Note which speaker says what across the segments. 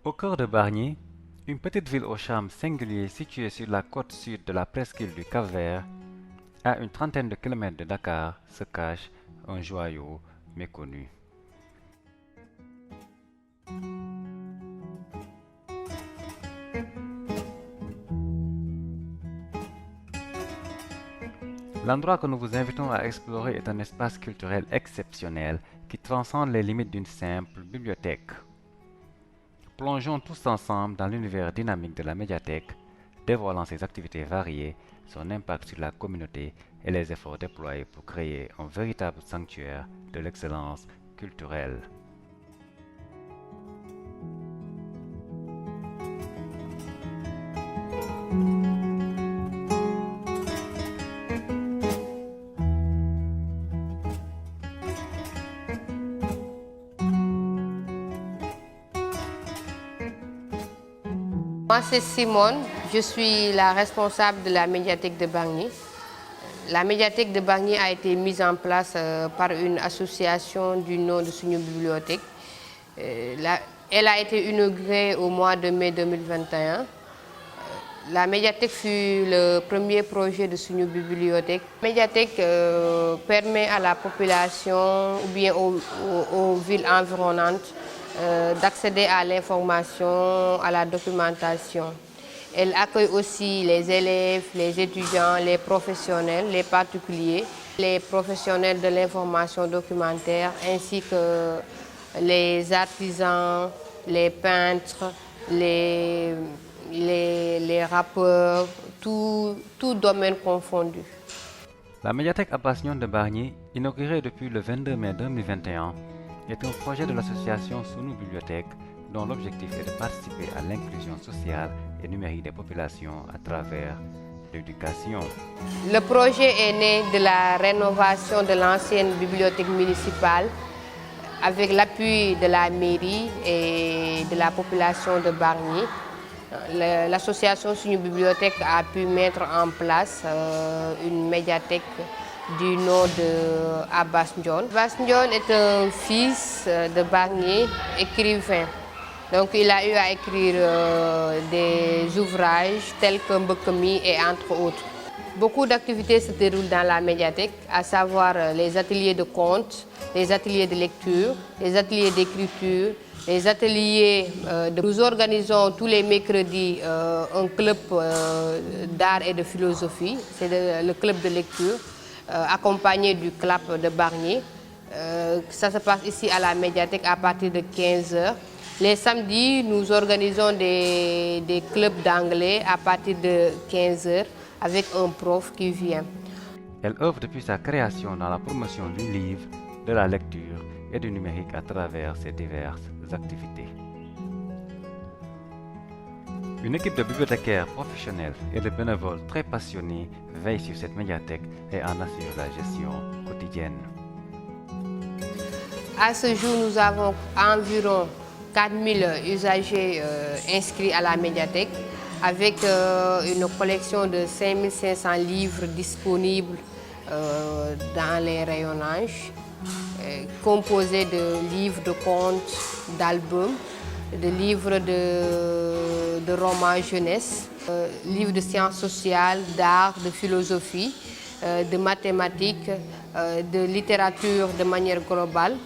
Speaker 1: Au cœur de Bargny, une petite ville au charme singulier située sur la côte sud de la presqu'île du Cap-Vert, à une trentaine de kilomètres de Dakar, se cache un joyau méconnu. L'endroit que nous vous invitons à explorer est un espace culturel exceptionnel qui transcende les limites d'une simple bibliothèque. Plongeons tous ensemble dans l'univers dynamique de la médiathèque, dévoilant ses activités variées, son impact sur la communauté et les efforts déployés pour créer un véritable sanctuaire de l'excellence culturelle.
Speaker 2: Moi, c'est Simone, je suis la responsable de la médiathèque de Bargny. La médiathèque de Bargny a été mise en place par une association du nom de Suñu Bibliothèque. Elle a été inaugurée au mois de mai 2021. La médiathèque fut le premier projet de Suñu Bibliothèque. La médiathèque permet à la population ou bien aux villes environnantes d'accéder à l'information, à la documentation. Elle accueille aussi les élèves, les étudiants, les professionnels, les particuliers, les professionnels de l'information documentaire, ainsi que les artisans, les peintres, les rappeurs, tout domaine confondu.
Speaker 1: La médiathèque Abbas Ndione de Bargny, inaugurée depuis le 22 mai 2021, est un projet de l'association Suñu Bibliothèque dont l'objectif est de participer à l'inclusion sociale et numérique des populations à travers l'éducation.
Speaker 2: Le projet est né de la rénovation de l'ancienne bibliothèque municipale avec l'appui de la mairie et de la population de Bargny. L'association Suñu Bibliothèque a pu mettre en place une médiathèque du nom de Abbas Ndione. Abbas Ndione est un fils de Bargny, écrivain. Donc il a eu à écrire des ouvrages tels que Mbekemi et entre autres. Beaucoup d'activités se déroulent dans la médiathèque, à savoir les ateliers de contes, les ateliers de lecture, les ateliers d'écriture, les ateliers Nous organisons tous les mercredis un club d'art et de philosophie, c'est le club de lecture, accompagné du CLAP de Bargny. Ça se passe ici à la médiathèque à partir de 15h. Les samedis, nous organisons des clubs d'anglais à partir de 15h avec un prof qui vient.
Speaker 1: Elle œuvre depuis sa création dans la promotion du livre, de la lecture et du numérique à travers ses diverses activités. Une équipe de bibliothécaires professionnels et de bénévoles très passionnés veille sur cette médiathèque et en assure la gestion quotidienne.
Speaker 2: À ce jour, nous avons environ 4000 usagers inscrits à la médiathèque avec une collection de 5500 livres disponibles dans les rayonnages, composés de livres de contes, d'albums, de livres de romans jeunesse, livres de sciences sociales, d'art, de philosophie, de mathématiques, de littérature de manière globale,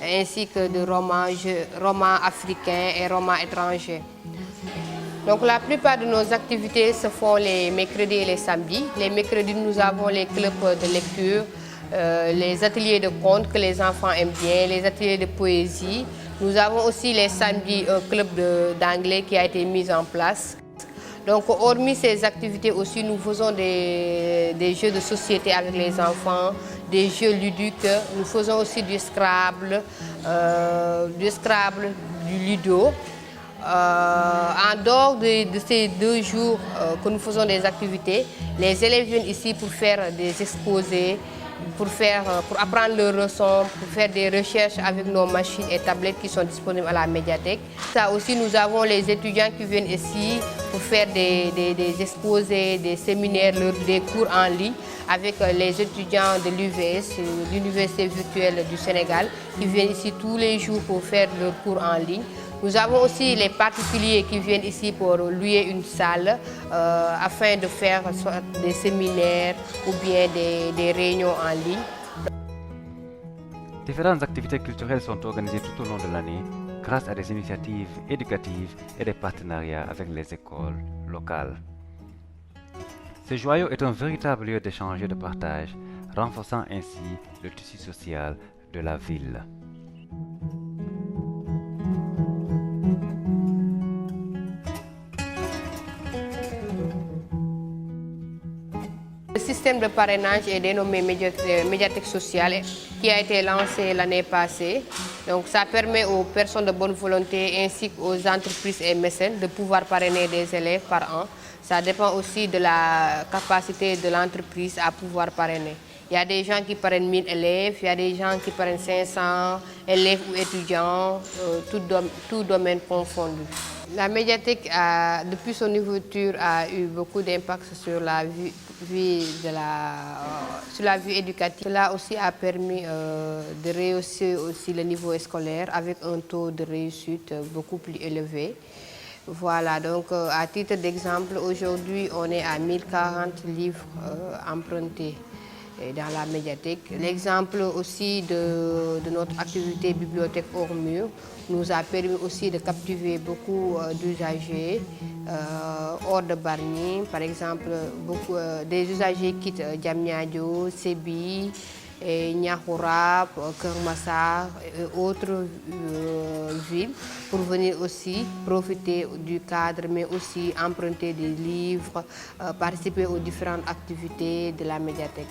Speaker 2: ainsi que de romans africains et romans étrangers. Donc la plupart de nos activités se font les mercredis et les samedis. Les mercredis, nous avons les clubs de lecture, les ateliers de contes que les enfants aiment bien, les ateliers de poésie. Nous avons aussi les samedis un club d'anglais qui a été mis en place. Donc hormis ces activités aussi, nous faisons des jeux de société avec les enfants, des jeux ludiques. Nous faisons aussi du Scrabble, du Ludo. En dehors de ces 2 jours que nous faisons des activités, les élèves viennent ici pour faire des exposés, pour apprendre leurs leçons, pour faire des recherches avec nos machines et tablettes qui sont disponibles à la médiathèque. Ça aussi, nous avons les étudiants qui viennent ici pour faire des exposés, des séminaires, des cours en ligne avec les étudiants de l'UVS, l'Université virtuelle du Sénégal, qui viennent ici tous les jours pour faire leurs cours en ligne. Nous avons aussi les particuliers qui viennent ici pour louer une salle afin de faire soit des séminaires ou bien des réunions en ligne.
Speaker 1: Différentes activités culturelles sont organisées tout au long de l'année grâce à des initiatives éducatives et des partenariats avec les écoles locales. Ce joyau est un véritable lieu d'échange et de partage, renforçant ainsi le tissu social de la ville.
Speaker 2: Le système de parrainage est dénommé médiathèque sociale qui a été lancé l'année passée. Donc ça permet aux personnes de bonne volonté ainsi qu'aux entreprises et mécènes de pouvoir parrainer des élèves par an. Ça dépend aussi de la capacité de l'entreprise à pouvoir parrainer. Il y a des gens qui parrainent 1000 élèves, il y a des gens qui parrainent 500 élèves ou étudiants, tout domaine confondu. La médiathèque, depuis son ouverture, a eu beaucoup d'impact sur la vie éducative. Cela aussi a permis de rehausser aussi le niveau scolaire avec un taux de réussite beaucoup plus élevé. Voilà, donc à titre d'exemple, aujourd'hui, on est à 1040 livres empruntés dans la médiathèque. L'exemple aussi de notre activité bibliothèque hors mur nous a permis aussi de captiver beaucoup d'usagers hors de Bargny. Par exemple, des usagers quittent Diamniadio, Sébi, Niakoulrap, Keur Massar et autres villes pour venir aussi profiter du cadre, mais aussi emprunter des livres, participer aux différentes activités de la médiathèque.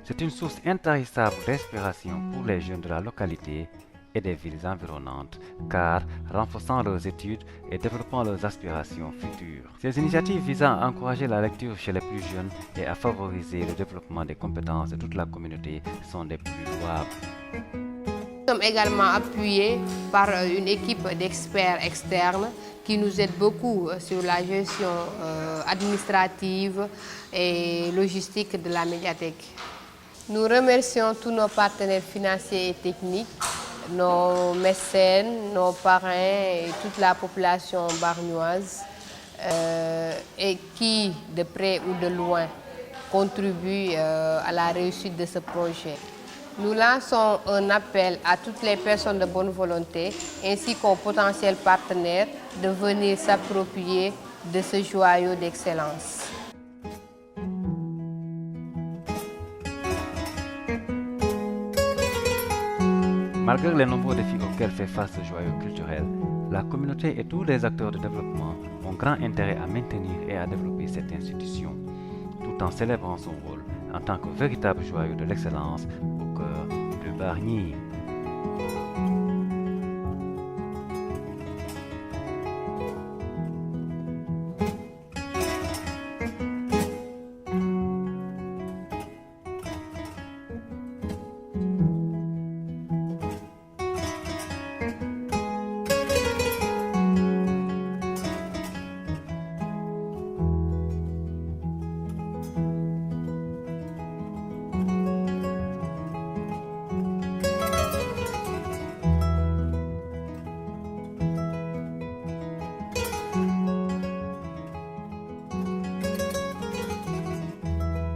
Speaker 1: C'est une source intarissable d'inspiration pour les jeunes de la localité et des villes environnantes, car renforçant leurs études et développant leurs aspirations futures. Ces initiatives visant à encourager la lecture chez les plus jeunes et à favoriser le développement des compétences de toute la communauté sont des plus louables.
Speaker 2: Nous sommes également appuyés par une équipe d'experts externes qui nous aide beaucoup sur la gestion administrative et logistique de la médiathèque. Nous remercions tous nos partenaires financiers et techniques, nos mécènes, nos parrains et toute la population bargnoise et qui, de près ou de loin, contribuent à la réussite de ce projet. Nous lançons un appel à toutes les personnes de bonne volonté ainsi qu'aux potentiels partenaires de venir s'approprier de ce joyau d'excellence.
Speaker 1: Malgré les nombreux défis auxquels fait face ce joyau culturel, la communauté et tous les acteurs de développement ont grand intérêt à maintenir et à développer cette institution, tout en célébrant son rôle en tant que véritable joyau de l'excellence au cœur de Bargny.